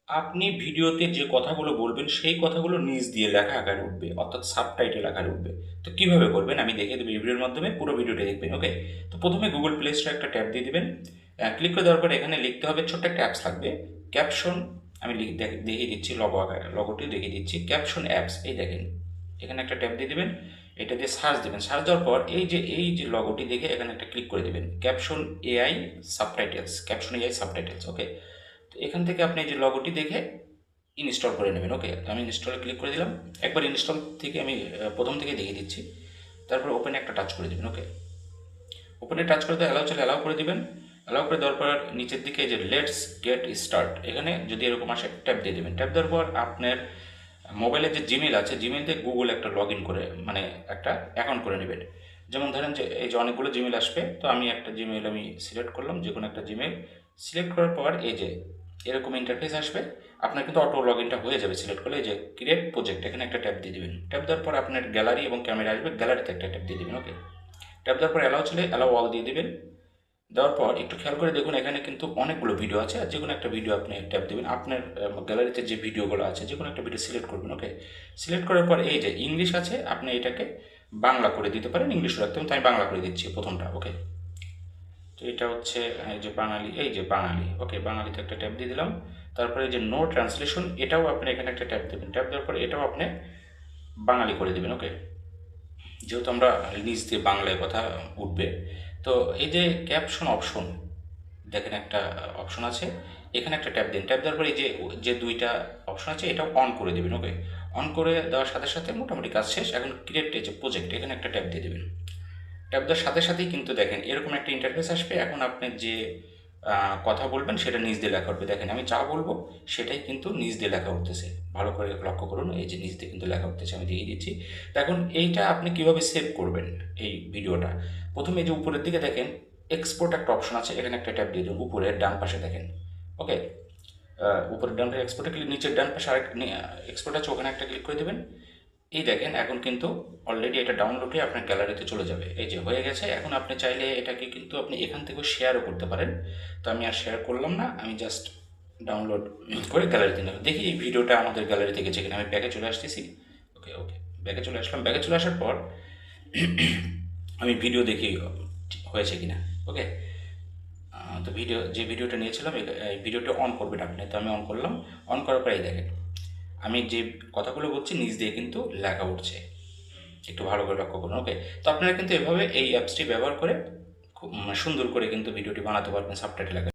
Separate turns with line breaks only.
আপনি ভিডিওতে যে কথাগুলো বলবেন সেই কথাগুলো নিচ দিয়ে লেখা আকারে উঠবে, অর্থাৎ সাবটাইটেল আকারে উঠবে। তো কিভাবে করবেন আমি দেখিয়ে দেবো এই ভিডিওর মাধ্যমে, পুরো ভিডিওটা দেখবেন। ওকে, তো প্রথমে গুগল প্লে স্টোরে একটা ট্যাব দিয়ে দিবেন। ক্লিক করে দেওয়ার পরে এখানে লিখতে হবে, ছোট্ট একটা অ্যাপস থাকবে, ক্যাপশন। আমি দেখিয়ে দিচ্ছি, লগোটি দেখিয়ে দিচ্ছি, ক্যাপশন অ্যাপস। এই দেখেন, এখানে একটা ট্যাব দিয়ে দিবেন, এটা দিয়ে সার্চ দেবেন। সার্চ দেওয়ার পর এই যে লগোটি দেখে এখানে একটা ক্লিক করে দেবেন, caption AI subtitles, caption AI subtitles. Okay, তো এখান থেকে আপনি এই যে লগোটি দেখে ইনস্টল করে নেবেন। ওকে, তো আমি ইনস্টলে ক্লিক করে দিলাম। একবার ইনস্টল থেকে আমি প্রথম থেকে দেখিয়ে দিচ্ছি। তারপর ওপেনে একটা টাচ করে দেবেন। ওকে, ওপেনে টাচ করে দিয়ে অ্যালাউ চলে অ্যালাউ করে দিবেন। অ্যালাউ করে দেওয়ার পর নিচের দিকে যে লেটস গেট স্টার্ট, এখানে যদি এরকম আসে ট্যাপ দিয়ে দেবেন। ট্যাপ দেওয়ার পর আপনার মোবাইলে যে জিমেল আছে, জিমেল দিয়ে গুগল একটা লগ ইন করে, মানে একটা অ্যাকাউন্ট করে নেবেন। যেমন ধরেন যে এই যে অনেকগুলো জিমেল আসবে, তো আমি একটা জিমেল আমি সিলেক্ট করলাম, যে কোনো একটা জিমেল সিলেক্ট করার পর এই যে এরকম ইন্টারফেস আসবে। আপনার কিন্তু অটো লগ ইনটা হয়ে যাবে সিলেক্ট করলে। এই যে ক্রিয়েট প্রজেক্ট, এখানে একটা ট্যাপ দিয়ে দেবেন। ট্যাপ দেওয়ার পর আপনার গ্যালারি এবং ক্যামেরা আসবে, গ্যালারিতে একটা ট্যাপ দিয়ে দেবেন। ওকে, ট্যাপ দেওয়ার পর অ্যালাউ চলে অ্যালাউ অল দিয়ে দেবেন। দেওয়ার পর একটু খেয়াল করে দেখুন, এখানে কিন্তু অনেকগুলো ভিডিও আছে, আর যে কোনো একটা ভিডিও আপনি ট্যাপ দেবেন। আপনার গ্যালারিতে যে ভিডিওগুলো আছে যে কোনো একটা ভিডিও সিলেক্ট করবেন। ওকে, সিলেক্ট করার পর এই যে ইংলিশ আছে, আপনি এটাকে বাংলা করে দিতে পারেন, ইংলিশও রাখতে পারেন, তো আমি বাংলা করে দিচ্ছি প্রথমটা। ওকে, তো এটা হচ্ছে এই যে বাঙালি, এই যে বাঙালি। ওকে, বাঙালিতে একটা ট্যাপ দিয়ে দিলাম। তারপরে এই যে নো ট্রান্সলেশন, এটাও আপনি এখানে একটা ট্যাপ দেবেন। ট্যাপ দেওয়ার পর এটাও আপনি বাঙালি করে দেবেন। ওকে, যেহেতু আমরা নিজ দিয়ে বাংলায় কথা উঠবে। তো এই যে ক্যাপশন অপশন, দেখেন একটা অপশন আছে, এখানে একটা ট্যাপ দিন। ট্যাপ দেওয়ার পরে এই যে যে দুইটা অপশন আছে এটাও অন করে দেবেন। ওকে, অন করে দেওয়ার সাথে সাথে মোটামুটি কাজ শেষ। এখন ক্রিয়েট এই যে প্রজেক্ট, এখানে একটা ট্যাপ দিয়ে দেবেন। ট্যাপ দেওয়ার সাথে সাথেই কিন্তু দেখেন এরকম একটা ইন্টারফেস আসবে। এখন আপনি যে কথা বলবেন সেটা নিজ দিয়ে লেখা উঠবে। দেখেন আমি যা বলবো সেটাই কিন্তু নিজ দিয়ে লেখা উঠতেছে। ভালো করে লক্ষ্য করুন, এই যে নিজ দিয়ে কিন্তু লেখা উঠতেছে, আমি দিয়ে দিচ্ছি। তো এখন এইটা আপনি কিভাবে সেভ করবেন এই ভিডিওটা, প্রথমে এই যে উপরের দিকে দেখেন এক্সপোর্ট একটা অপশন আছে, এখানে একটা ট্যাপ দিয়ে দিন, উপরের ডান পাশে দেখেন। ওকে, উপরের ডান পাশে এক্সপোর্টে ক্লিক, নিচের ডান পাশে আরেক এক্সপোর্ট আছে, ওখানে একটা ক্লিক করে দেবেন। এই দেখেন এখন কিন্তু অলরেডি এটা ডাউনলোড হয়ে আপনার গ্যালারিতে চলে যাবে। এই যে হয়ে গেছে। এখন আপনি চাইলে এটাকে কিন্তু আপনি এখান থেকেও শেয়ারও করতে পারেন। তো আমি আর শেয়ার করলাম না, আমি জাস্ট ডাউনলোড করে গ্যালারিতে নেব। দেখি এই ভিডিওটা আমাদের গ্যালারিতে গেছে কিনা। আমি ব্যাকে চলে আসতেছি। ওকে ওকে, ব্যাকে চলে আসলাম। ব্যাকে চলে আসার পর আমি ভিডিও দেখি হয়েছে কিনা। ওকে, তো যে ভিডিওটা নিয়েছিলাম এই ভিডিওটা অন করবেন আপনি। তো আমি অন করলাম। অন করার পরে এই দেখেন আমি যে কথাগুলো বলছি নিচ দিয়ে কিন্তু লেখা উঠছে। একটু ভালো করে লক্ষ্য করুন। ওকে, তো আপনারা কিন্তু এভাবে এই অ্যাপসটি ব্যবহার করে খুব সুন্দর করে কিন্তু ভিডিওটি বানাতে পারবেন সাবটাইটেল আকারে।